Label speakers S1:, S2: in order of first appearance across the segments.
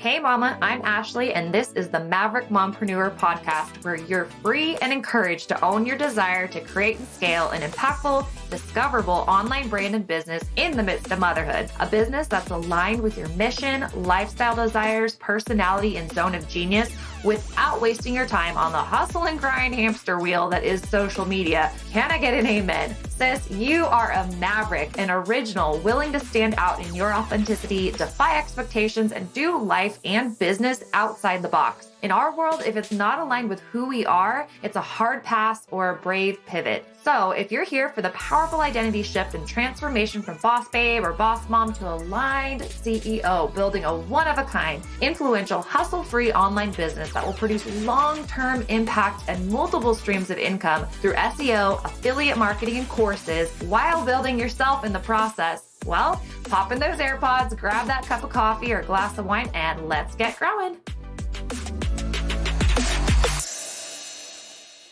S1: Hey mama, I'm Ashley, and this is the Maverick Mompreneur podcast, where you're free and encouraged to own your desire to create and scale an impactful, discoverable online brand and business in the midst of motherhood. A business that's aligned with your mission, lifestyle desires, personality, and zone of genius without wasting your time on the hustle and grind hamster wheel that is social media. Can I get an amen? Sis, you are a maverick, an original, willing to stand out in your authenticity, defy expectations, and do life and business outside the box. In our world, if it's not aligned with who we are, it's a hard pass or a brave pivot. So if you're here for the powerful identity shift and transformation from boss babe or boss mom to aligned CEO, building a one-of-a-kind, influential, hustle-free online business that will produce long-term impact and multiple streams of income through SEO, affiliate marketing, and courses while building yourself in the process, well, pop in those AirPods, grab that cup of coffee or glass of wine, and let's get growing.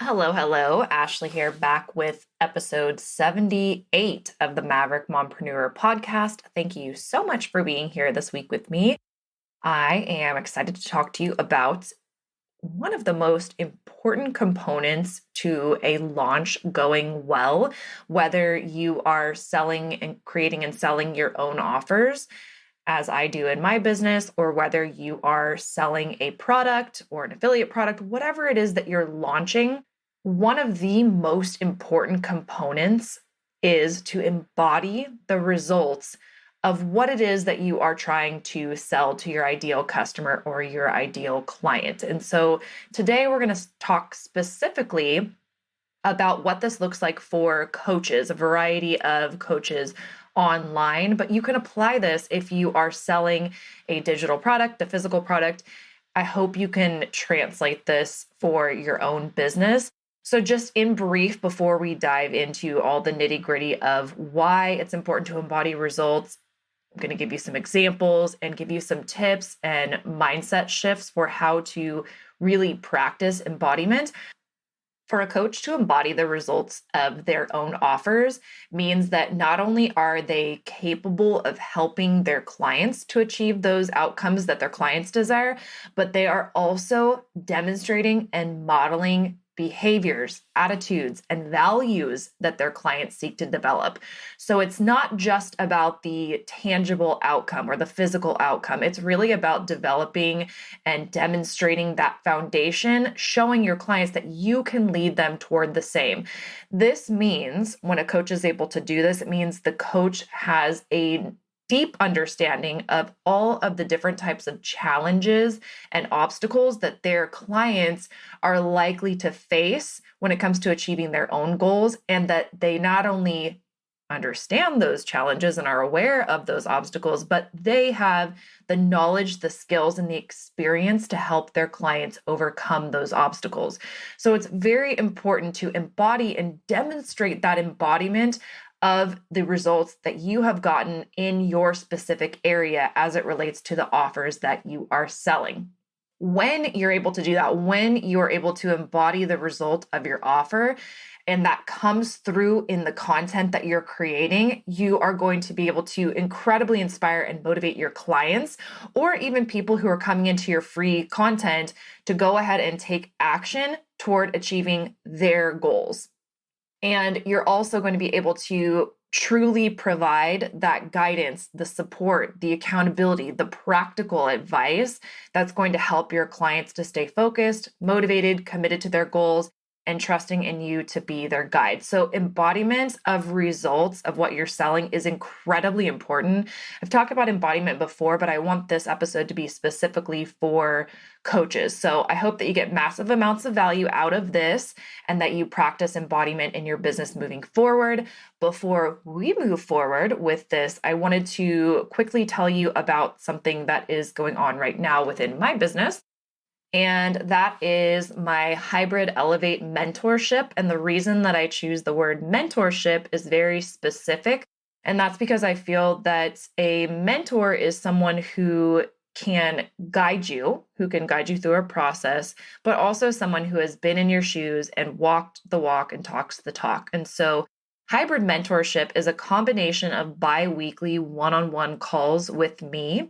S1: Hello. Ashley here, back with episode 78 of the Maverick Mompreneur podcast. Thank you so much for being here this week with me. I am excited to talk to you about one of the most important components to a launch going well, whether you are selling and creating and selling your own offers, as I do in my business, or whether you are selling a product or an affiliate product, whatever it is that you're launching. One of the most important components is to embody the results of what it is that you are trying to sell to your ideal customer or your ideal client. And so today we're going to talk specifically about what this looks like for coaches, a variety of coaches online, but you can apply this if you are selling a digital product, a physical product. I hope you can translate this for your own business. So just in brief, before we dive into all the nitty-gritty of why it's important to embody results, I'm going to give you some examples and give you some tips and mindset shifts for how to really practice embodiment. For a coach to embody the results of their own offers means that not only are they capable of helping their clients to achieve those outcomes that their clients desire, but they are also demonstrating and modeling behaviors, attitudes, and values that their clients seek to develop. So it's not just about the tangible outcome or the physical outcome. It's really about developing and demonstrating that foundation, showing your clients that you can lead them toward the same. This means when a coach is able to do this, it means the coach has a deep understanding of all of the different types of challenges and obstacles that their clients are likely to face when it comes to achieving their own goals, and that they not only understand those challenges and are aware of those obstacles, but they have the knowledge, the skills, and the experience to help their clients overcome those obstacles. So it's very important to embody and demonstrate that embodiment of the results that you have gotten in your specific area as it relates to the offers that you are selling. When you're able to do that, when you're able to embody the result of your offer, and that comes through in the content that you're creating, you are going to be able to incredibly inspire and motivate your clients, or even people who are coming into your free content, to go ahead and take action toward achieving their goals. And you're also going to be able to truly provide that guidance, the support, the accountability, the practical advice that's going to help your clients to stay focused, motivated, committed to their goals, and trusting in you to be their guide. So embodiment of results of what you're selling is incredibly important. I've talked about embodiment before, but I want this episode to be specifically for coaches. So I hope that you get massive amounts of value out of this and that you practice embodiment in your business moving forward. Before we move forward with this, I wanted to quickly tell you about something that is going on right now within my business. And that is my Hybrid Elevate mentorship. And the reason that I choose the word mentorship is very specific. And that's because I feel that a mentor is someone who can guide you through a process, but also someone who has been in your shoes and walked the walk and talks the talk. And so hybrid mentorship is a combination of bi-weekly one-on-one calls with me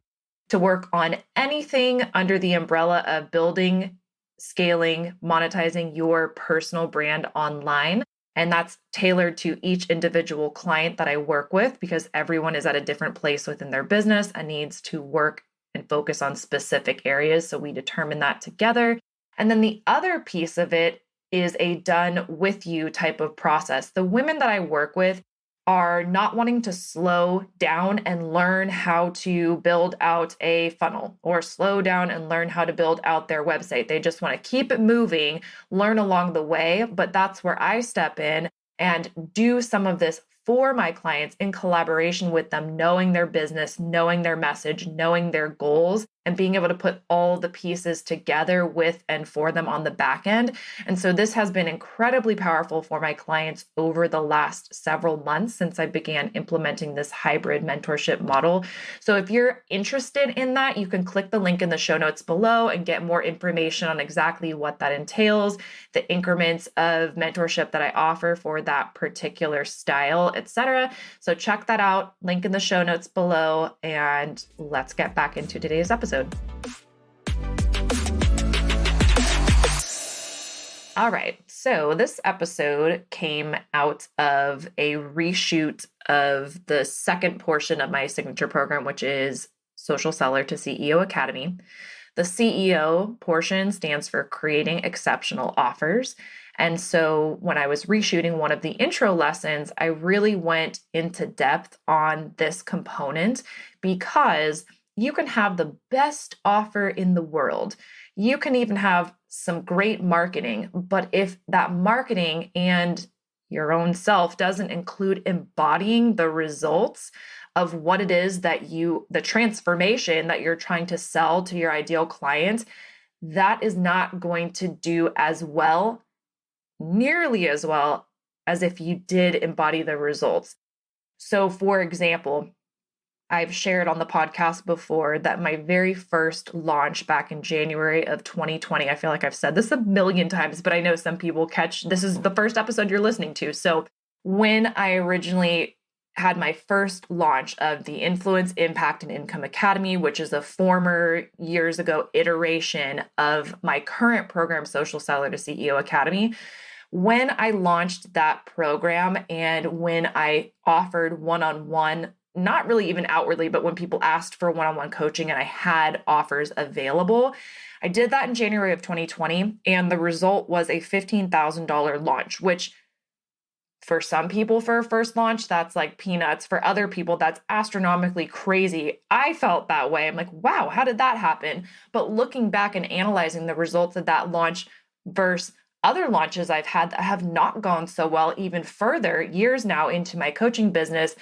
S1: to work on anything under the umbrella of building, scaling, monetizing your personal brand online. And that's tailored to each individual client that I work with, because everyone is at a different place within their business and needs to work and focus on specific areas. So we determine that together. And then the other piece of it is a done with you type of process. The women that I work with are not wanting to slow down and learn how to build out a funnel or slow down and learn how to build out their website. They just want to keep it moving, learn along the way. But that's where I step in and do some of this for my clients in collaboration with them, knowing their business, knowing their message, knowing their goals, and being able to put all the pieces together with and for them on the back end. And so this has been incredibly powerful for my clients over the last several months since I began implementing this hybrid mentorship model. So if you're interested in that, you can click the link in the show notes below and get more information on exactly what that entails, the increments of mentorship that I offer for that particular style, etc. So check that out, link in the show notes below, and let's get back into today's episode. All right, so this episode came out of a reshoot of the second portion of my signature program, which is Social Seller to CEO Academy. The CEO portion stands for Creating Exceptional Offers. And so when I was reshooting one of the intro lessons, I really went into depth on this component, because you can have the best offer in the world. You can even have some great marketing, but if that marketing and your own self doesn't include embodying the results of what it is that the transformation that you're trying to sell to your ideal client, that is not going to do as well, nearly as well, as if you did embody the results. So for example, I've shared on the podcast before that my very first launch back in January of 2020, I feel like I've said this a million times, but I know some people this is the first episode you're listening to. So when I originally had my first launch of the Influence, Impact, and Income Academy, which is a former years ago iteration of my current program, Social Seller to CEO Academy, when I launched that program and when I offered one-on-one, not really even outwardly, but when people asked for one-on-one coaching and I had offers available, I did that in January of 2020. And the result was a $15,000 launch, which for some people for a first launch, that's like peanuts. For other people, that's astronomically crazy. I felt that way. I'm like, wow, how did that happen? But looking back and analyzing the results of that launch versus other launches I've had that have not gone so well, even further years now into my coaching business,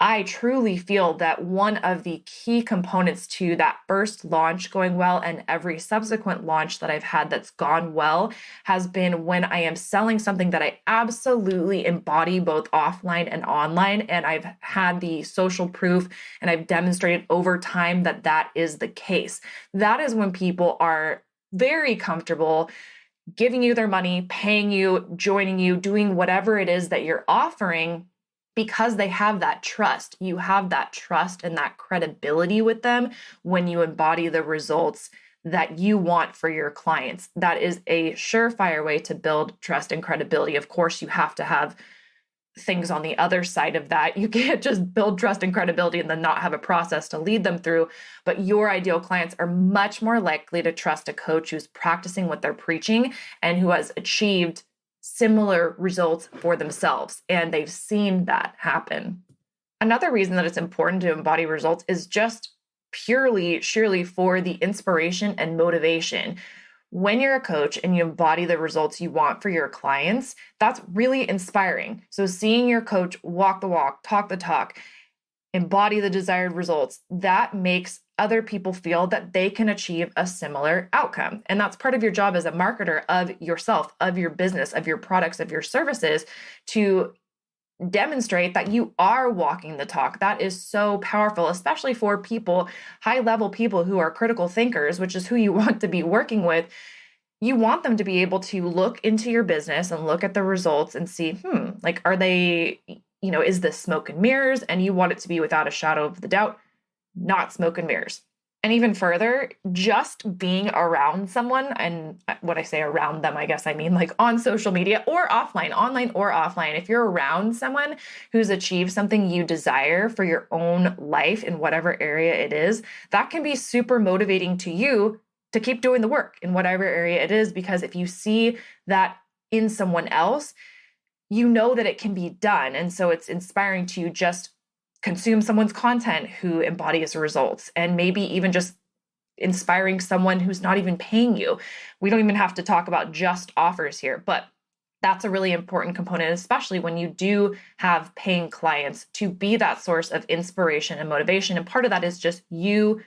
S1: I truly feel that one of the key components to that first launch going well and every subsequent launch that I've had that's gone well has been when I am selling something that I absolutely embody both offline and online. And I've had the social proof and I've demonstrated over time that that is the case. That is when people are very comfortable giving you their money, paying you, joining you, doing whatever it is that you're offering, because they have that trust. You have that trust and that credibility with them when you embody the results that you want for your clients. That is a surefire way to build trust and credibility. Of course, you have to have things on the other side of that. You can't just build trust and credibility and then not have a process to lead them through. But your ideal clients are much more likely to trust a coach who's practicing what they're preaching and who has achieved similar results for themselves, and they've seen that happen. Another reason that it's important to embody results is just surely for the inspiration and motivation. When you're a coach and you embody the results you want for your clients, that's really inspiring. So seeing your coach walk the walk, talk the talk, embody the desired results, that makes other people feel that they can achieve a similar outcome. And that's part of your job as a marketer of yourself, of your business, of your products, of your services, to demonstrate that you are walking the talk. That is so powerful, especially for people, high-level people who are critical thinkers, which is who you want to be working with. You want them to be able to look into your business and look at the results and see, like, are they, is this smoke and mirrors? And you want it to be without a shadow of the doubt, not smoke and mirrors. And even further, just being around someone, and when I say around them, I guess I mean like on social media or offline, online or offline. If you're around someone who's achieved something you desire for your own life in whatever area it is, that can be super motivating to you to keep doing the work in whatever area it is, because if you see that in someone else, you know that it can be done. And so it's inspiring to just consume someone's content who embodies results, and maybe even just inspiring someone who's not even paying you. We don't even have to talk about just offers here, but that's a really important component, especially when you do have paying clients, to be that source of inspiration and motivation. And part of that is just you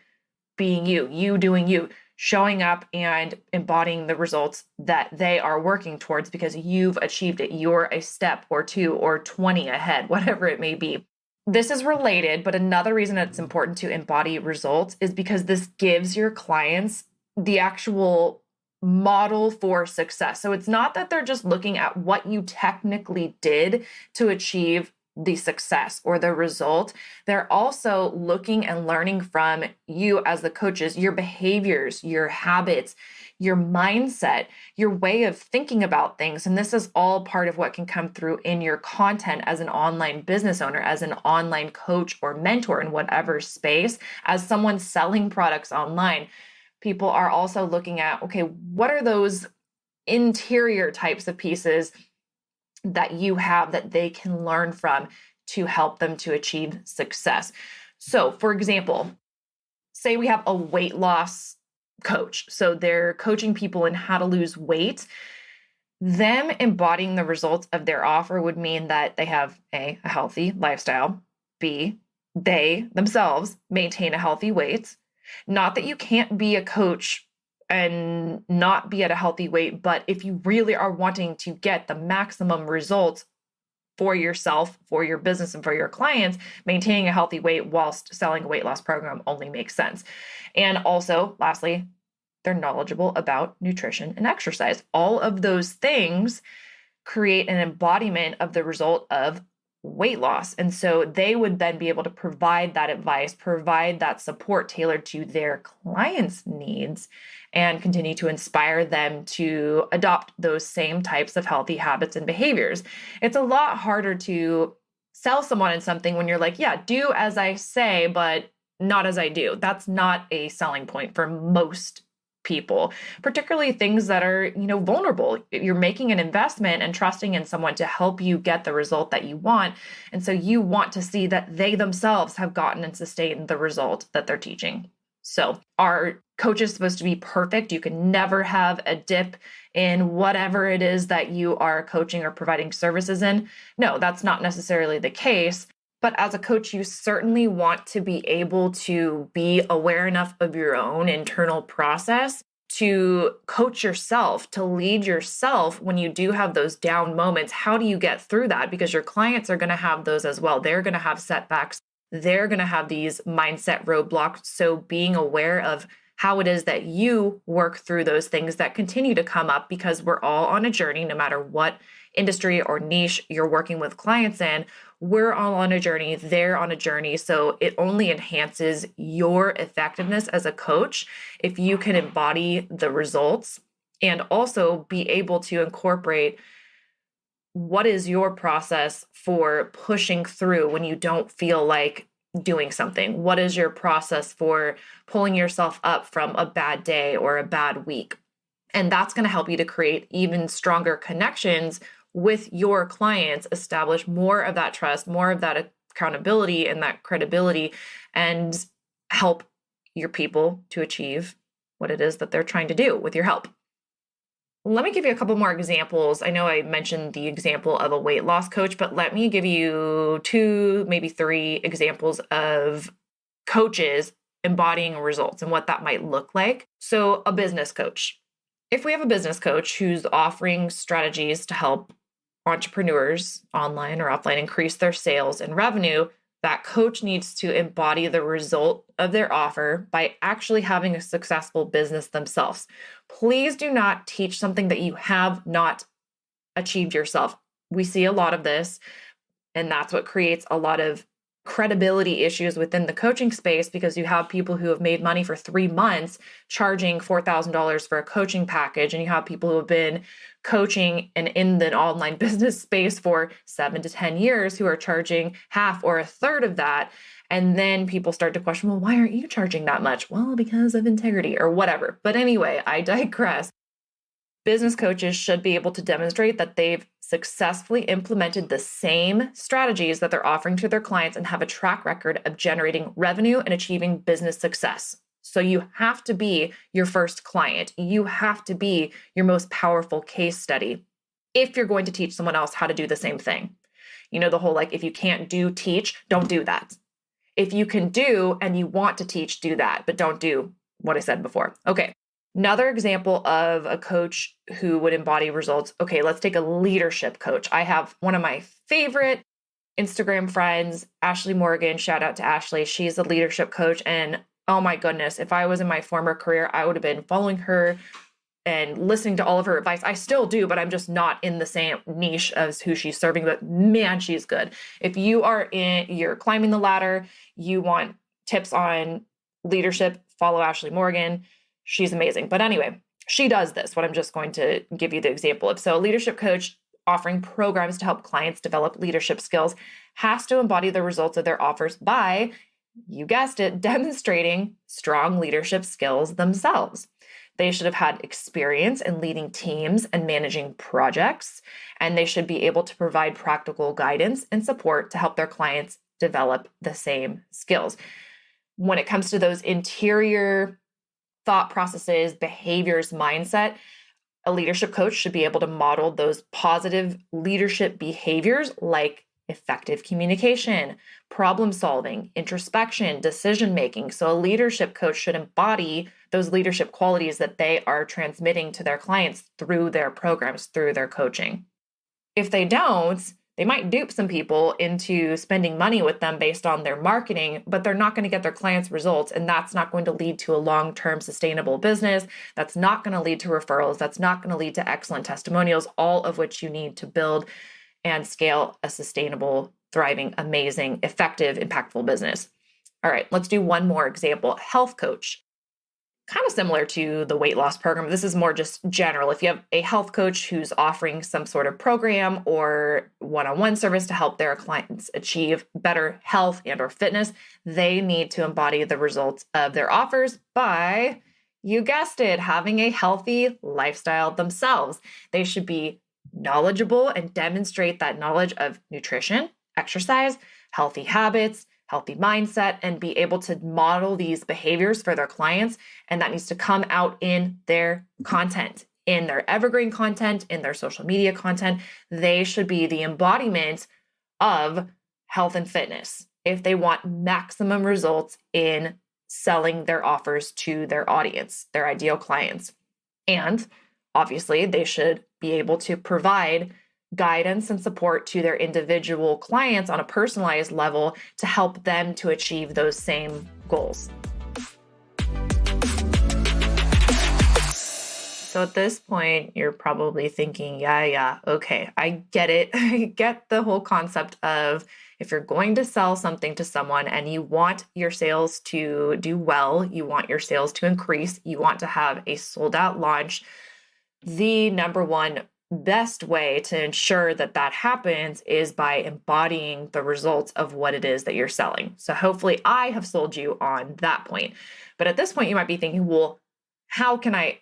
S1: being you doing you, showing up and embodying the results that they are working towards because you've achieved it. You're a step or two or 20 ahead, whatever it may be. This is related, but another reason it's important to embody results is because this gives your clients the actual model for success. So it's not that they're just looking at what you technically did to achieve the success or the result. They're also looking and learning from you as the coaches, your behaviors, your habits, your mindset, your way of thinking about things. And this is all part of what can come through in your content as an online business owner, as an online coach or mentor in whatever space, as someone selling products online. People are also looking at, okay, what are those interior types of pieces that you have that they can learn from to help them to achieve success? So, for example, say we have a weight loss coach. So they're coaching people in how to lose weight. Them embodying the results of their offer would mean that they have A, a healthy lifestyle, B, they themselves maintain a healthy weight. Not that you can't be a coach and not be at a healthy weight, but if you really are wanting to get the maximum results for yourself, for your business, and for your clients, maintaining a healthy weight whilst selling a weight loss program only makes sense. And also, lastly, they're knowledgeable about nutrition and exercise. All of those things create an embodiment of the result of weight loss. And so they would then be able to provide that advice, provide that support tailored to their clients' needs, and continue to inspire them to adopt those same types of healthy habits and behaviors. It's a lot harder to sell someone on something when you're like, yeah, do as I say, but not as I do. That's not a selling point for most people, particularly things that are, vulnerable. You're making an investment and trusting in someone to help you get the result that you want. And so you want to see that they themselves have gotten and sustained the result that they're teaching. So are coaches supposed to be perfect? You can never have a dip in whatever it is that you are coaching or providing services in. No, that's not necessarily the case. But as a coach, you certainly want to be able to be aware enough of your own internal process to coach yourself, to lead yourself when you do have those down moments. How do you get through that? Because your clients are going to have those as well. They're going to have setbacks. They're going to have these mindset roadblocks. So being aware of how it is that you work through those things that continue to come up, because we're all on a journey, no matter what industry or niche you're working with clients in. We're all on a journey. They're on a journey. So it only enhances your effectiveness as a coach if you can embody the results and also be able to incorporate what is your process for pushing through when you don't feel like doing something. What is your process for pulling yourself up from a bad day or a bad week? And that's going to help you to create even stronger connections with your clients, establish more of that trust, more of that accountability and that credibility, and help your people to achieve what it is that they're trying to do with your help. Let me give you a couple more examples. I know I mentioned the example of a weight loss coach, but let me give you 2, maybe 3 examples of coaches embodying results and what that might look like. So a business coach. If we have a business coach who's offering strategies to help entrepreneurs online or offline increase their sales and revenue, that coach needs to embody the result of their offer by actually having a successful business themselves. Please do not teach something that you have not achieved yourself. We see a lot of this, and that's what creates a lot of credibility issues within the coaching space because you have people who have made money for 3 months charging $4,000 for a coaching package. And you have people who have been coaching and in the online business space for 7 to 10 years who are charging half or a third of that. And then people start to question, well, why aren't you charging that much? Well, because of integrity or whatever. But anyway, I digress. Business coaches should be able to demonstrate that they've successfully implemented the same strategies that they're offering to their clients and have a track record of generating revenue and achieving business success. So you have to be your first client. You have to be your most powerful case study if you're going to teach someone else how to do the same thing. You know, the whole if you can't teach, don't do that. If you can do and you want to teach, do that, but don't do what I said before. Okay. Another example of a coach who would embody results. Okay, let's take a leadership coach. I have one of my favorite Instagram friends, Ashley Morgan. Shout out to Ashley. She's a leadership coach. And oh my goodness, if I was in my former career, I would have been following her and listening to all of her advice. I still do, but I'm just not in the same niche as who she's serving. But man, she's good. If you're climbing the ladder, you want tips on leadership, follow Ashley Morgan. She's amazing. But anyway, she does this, what I'm just going to give you the example of. So a leadership coach offering programs to help clients develop leadership skills has to embody the results of their offers by, you guessed it, demonstrating strong leadership skills themselves. They should have had experience in leading teams and managing projects, and they should be able to provide practical guidance and support to help their clients develop the same skills. When it comes to those interior thought processes, behaviors, mindset, a leadership coach should be able to model those positive leadership behaviors like effective communication, problem solving, introspection, decision making. So a leadership coach should embody those leadership qualities that they are transmitting to their clients through their programs, through their coaching. If they don't, they might dupe some people into spending money with them based on their marketing, but they're not going to get their clients results. And that's not going to lead to a long-term sustainable business. That's not going to lead to referrals. That's not going to lead to excellent testimonials, all of which you need to build and scale a sustainable, thriving, amazing, effective, impactful business. All right, let's do one more example. Health coach. Kind of similar to the weight loss program. This is more just general. If you have a health coach who's offering some sort of program or one-on-one service to help their clients achieve better health and or fitness, they need to embody the results of their offers by, you guessed it, having a healthy lifestyle themselves. They should be knowledgeable and demonstrate that knowledge of nutrition, exercise, healthy habits, healthy mindset, and be able to model these behaviors for their clients. And that needs to come out in their content, in their evergreen content, in their social media content. They should be the embodiment of health and fitness if they want maximum results in selling their offers to their audience, their ideal clients. And obviously, they should be able to provide guidance and support to their individual clients on a personalized level to help them to achieve those same goals. So at this point, you're probably thinking, yeah, okay, I get it. I get the whole concept of if you're going to sell something to someone and you want your sales to do well, you want your sales to increase, you want to have a sold out launch, the number one best way to ensure that that happens is by embodying the results of what it is that you're selling. So hopefully I have sold you on that point. But at this point, you might be thinking, well, how can I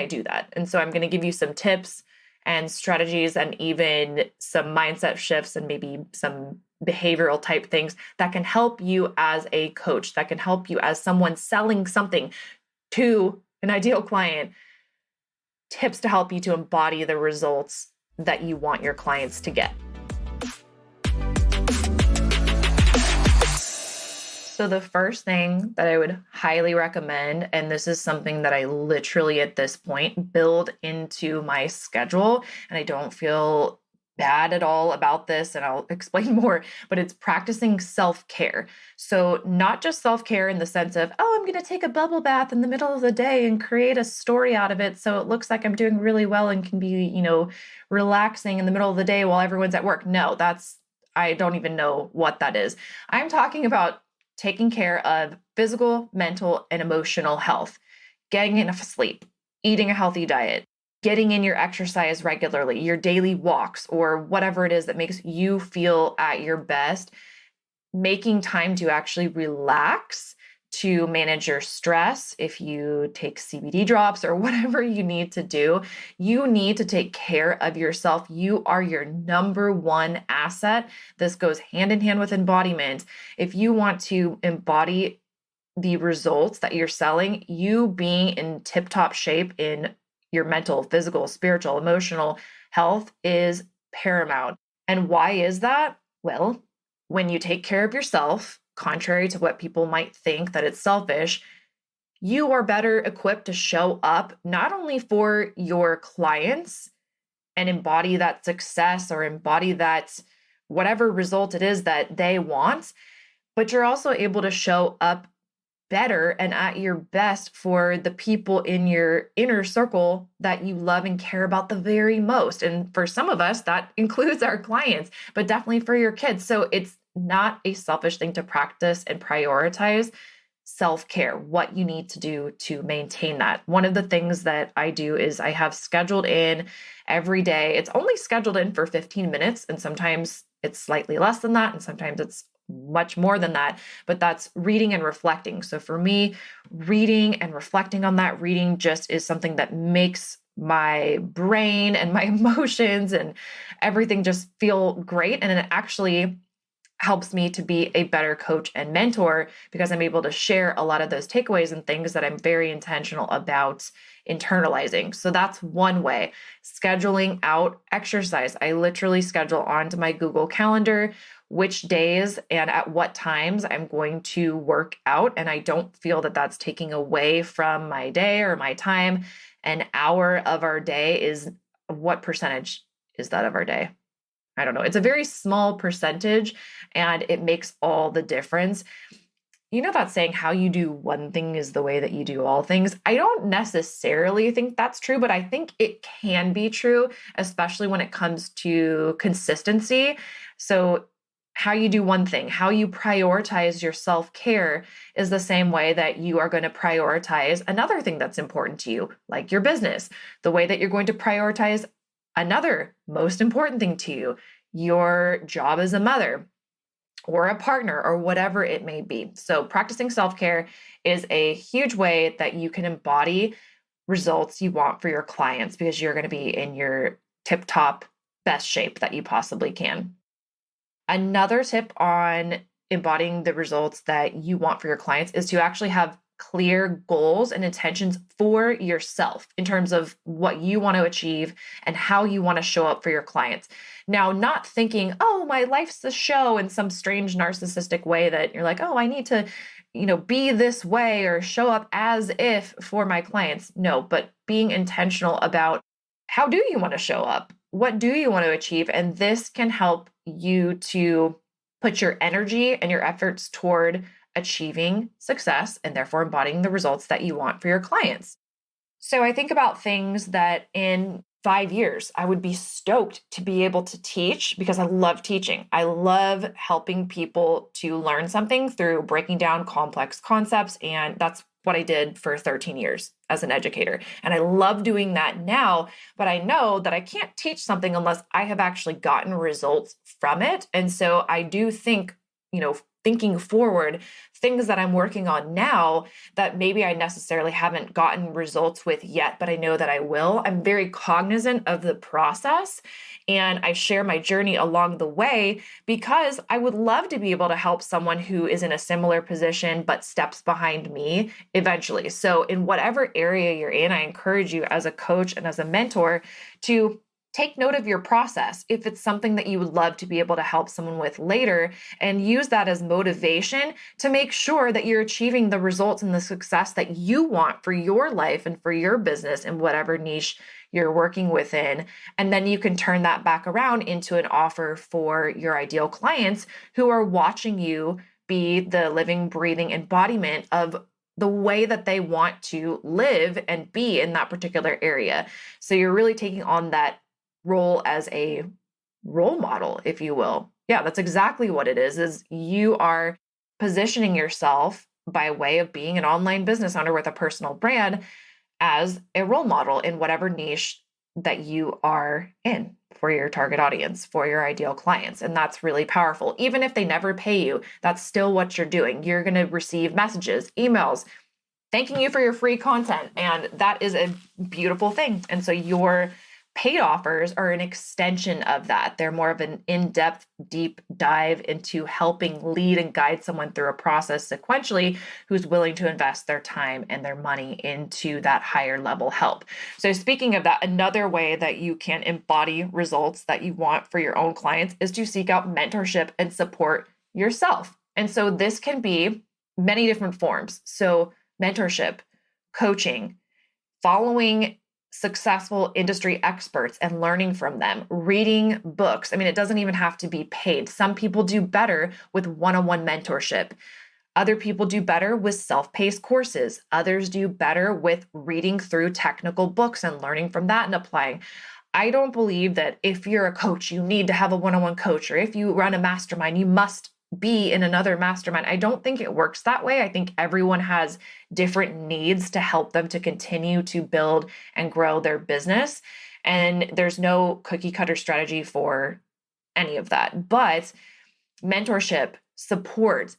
S1: do that? And so I'm going to give you some tips and strategies and even some mindset shifts and maybe some behavioral type things that can help you as a coach, that can help you as someone selling something to an ideal client. Tips to help you to embody the results that you want your clients to get. So the first thing that I would highly recommend, and this is something that I literally at this point build into my schedule, and I don't feel bad at all about this, and I'll explain more, but it's practicing self-care. So not just self-care in the sense of, oh, I'm going to take a bubble bath in the middle of the day and create a story out of it so it looks like I'm doing really well and can be, relaxing in the middle of the day while everyone's at work. No, that's I don't even know what that is. I'm talking about taking care of physical, mental, and emotional health, getting enough sleep, eating a healthy diet, getting in your exercise regularly, your daily walks, or whatever it is that makes you feel at your best, making time to actually relax, to manage your stress. If you take CBD drops or whatever you need to do, you need to take care of yourself. You are your number one asset. This goes hand in hand with embodiment. If you want to embody the results that you're selling, you being in tip-top shape in your mental, physical, spiritual, emotional health is paramount. And why is that? Well, when you take care of yourself, contrary to what people might think that it's selfish, you are better equipped to show up not only for your clients and embody that success or embody that whatever result it is that they want, but you're also able to show up better and at your best for the people in your inner circle that you love and care about the very most. And for some of us, that includes our clients, but definitely for your kids. So it's not a selfish thing to practice and prioritize self-care, what you need to do to maintain that. One of the things that I do is I have scheduled in every day. It's only scheduled in for 15 minutes, and sometimes it's slightly less than that, and sometimes it's much more than that, but that's reading and reflecting. So for me, reading and reflecting on that reading just is something that makes my brain and my emotions and everything just feel great. And it actually helps me to be a better coach and mentor because I'm able to share a lot of those takeaways and things that I'm very intentional about internalizing. So that's one way. Scheduling out exercise. I literally schedule onto my Google Calendar which days and at what times I'm going to work out. And I don't feel that that's taking away from my day or my time. An hour of our day is, what percentage is that of our day? I don't know. It's a very small percentage and it makes all the difference. You know that saying, how you do one thing is the way that you do all things? I don't necessarily think that's true, but I think it can be true, especially when it comes to consistency. So how you do one thing, how you prioritize your self-care is the same way that you are going to prioritize another thing that's important to you, like your business, the way that you're going to prioritize another most important thing to you, your job as a mother or a partner or whatever it may be. So practicing self-care is a huge way that you can embody results you want for your clients because you're going to be in your tip-top best shape that you possibly can. Another tip on embodying the results that you want for your clients is to actually have clear goals and intentions for yourself in terms of what you want to achieve and how you want to show up for your clients. Now, not thinking, oh, my life's a show in some strange narcissistic way that you're like, oh, I need to, be this way or show up as if for my clients. No, but being intentional about how do you want to show up? What do you want to achieve? And this can help you to put your energy and your efforts toward achieving success and therefore embodying the results that you want for your clients. So I think about things that in 5 years, I would be stoked to be able to teach because I love teaching. I love helping people to learn something through breaking down complex concepts. And that's what I did for 13 years as an educator. And I love doing that now, but I know that I can't teach something unless I have actually gotten results from it. And so I do think, thinking forward, things that I'm working on now that maybe I necessarily haven't gotten results with yet, but I know that I will. I'm very cognizant of the process and I share my journey along the way because I would love to be able to help someone who is in a similar position but steps behind me eventually. So in whatever area you're in, I encourage you as a coach and as a mentor to take note of your process. If it's something that you would love to be able to help someone with later, and use that as motivation to make sure that you're achieving the results and the success that you want for your life and for your business in whatever niche you're working within. And then you can turn that back around into an offer for your ideal clients who are watching you be the living, breathing embodiment of the way that they want to live and be in that particular area. So you're really taking on that role as a role model, if you will. Yeah, that's exactly what it is you are positioning yourself by way of being an online business owner with a personal brand as a role model in whatever niche that you are in for your target audience, for your ideal clients. And that's really powerful. Even if they never pay you, that's still what you're doing. You're going to receive messages, emails, thanking you for your free content. And that is a beautiful thing. And so your paid offers are an extension of that. They're more of an in-depth, deep dive into helping lead and guide someone through a process sequentially who's willing to invest their time and their money into that higher level help. So speaking of that, another way that you can embody results that you want for your own clients is to seek out mentorship and support yourself. And so this can be many different forms. So mentorship, coaching, following successful industry experts and learning from them, reading books. I mean, it doesn't even have to be paid. Some people do better with one-on-one mentorship. Other people do better with self-paced courses. Others do better with reading through technical books and learning from that and applying. I don't believe that if you're a coach, you need to have a one-on-one coach, or if you run a mastermind, you must be in another mastermind. I don't think it works that way. I think everyone has different needs to help them to continue to build and grow their business. And there's no cookie cutter strategy for any of that. But mentorship, support,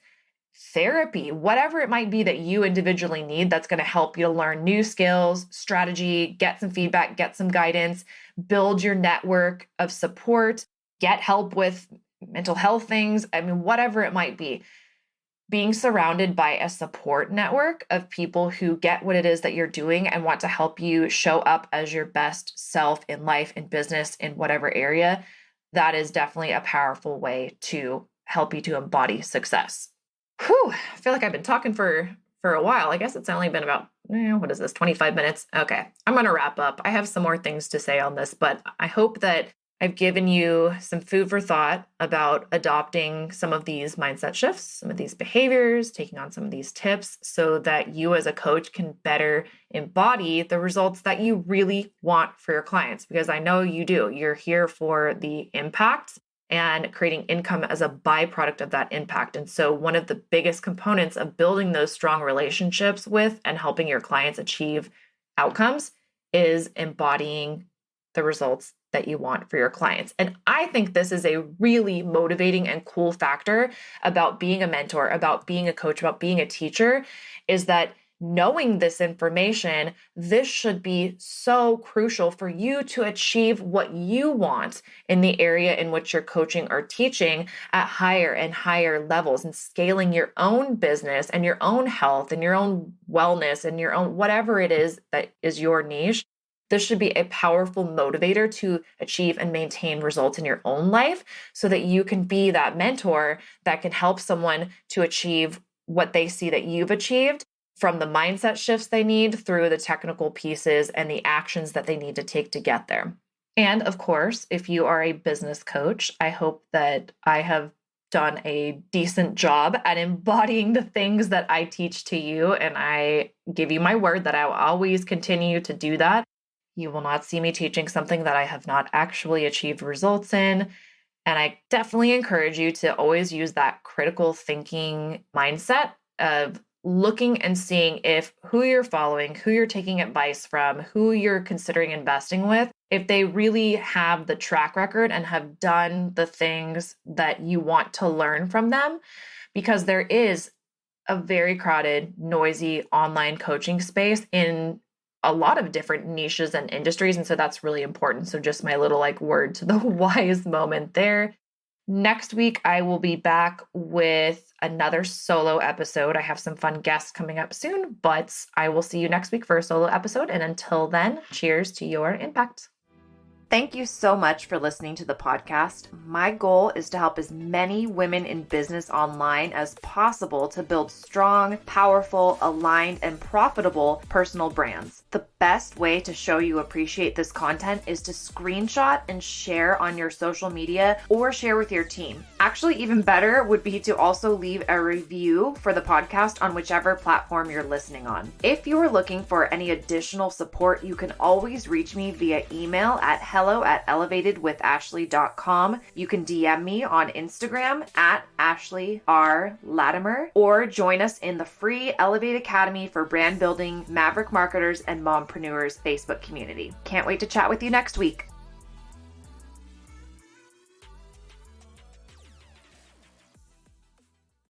S1: therapy, whatever it might be that you individually need, that's going to help you to learn new skills, strategy, get some feedback, get some guidance, build your network of support, get help with mental health things. I mean, whatever it might be, being surrounded by a support network of people who get what it is that you're doing and want to help you show up as your best self in life, in business, in whatever area, that is definitely a powerful way to help you to embody success. Whew, I feel like I've been talking for a while. I guess it's only been about, 25 minutes? Okay, I'm going to wrap up. I have some more things to say on this, but I hope that I've given you some food for thought about adopting some of these mindset shifts, some of these behaviors, taking on some of these tips so that you as a coach can better embody the results that you really want for your clients. Because I know you do. You're here for the impact and creating income as a byproduct of that impact. And so one of the biggest components of building those strong relationships with and helping your clients achieve outcomes is embodying the results that you want for your clients. And I think this is a really motivating and cool factor about being a mentor, about being a coach, about being a teacher, is that knowing this information, this should be so crucial for you to achieve what you want in the area in which you're coaching or teaching at higher and higher levels, and scaling your own business and your own health and your own wellness and your own whatever it is that is your niche. This should be a powerful motivator to achieve and maintain results in your own life so that you can be that mentor that can help someone to achieve what they see that you've achieved, from the mindset shifts they need through the technical pieces and the actions that they need to take to get there. And of course, if you are a business coach, I hope that I have done a decent job at embodying the things that I teach to you. And I give you my word that I will always continue to do that. You will not see me teaching something that I have not actually achieved results in. And I definitely encourage you to always use that critical thinking mindset of looking and seeing if who you're following, who you're taking advice from, who you're considering investing with, if they really have the track record and have done the things that you want to learn from them. Because there is a very crowded, noisy online coaching space in a lot of different niches and industries. And so that's really important. So just my little word to the wise moment there. Next week, I will be back with another solo episode. I have some fun guests coming up soon, but I will see you next week for a solo episode. And until then, cheers to your impact. Thank you so much for listening to the podcast. My goal is to help as many women in business online as possible to build strong, powerful, aligned, and profitable personal brands. The best way to show you appreciate this content is to screenshot and share on your social media or share with your team. Actually, even better would be to also leave a review for the podcast on whichever platform you're listening on. If you are looking for any additional support, you can always reach me via email at hello@elevatedwithashley.com. You can DM me on Instagram at Ashley R. Latimer, or join us in the free Elevate Academy for brand building, maverick marketers, and mompreneurs Facebook community. Can't wait to chat with you next week.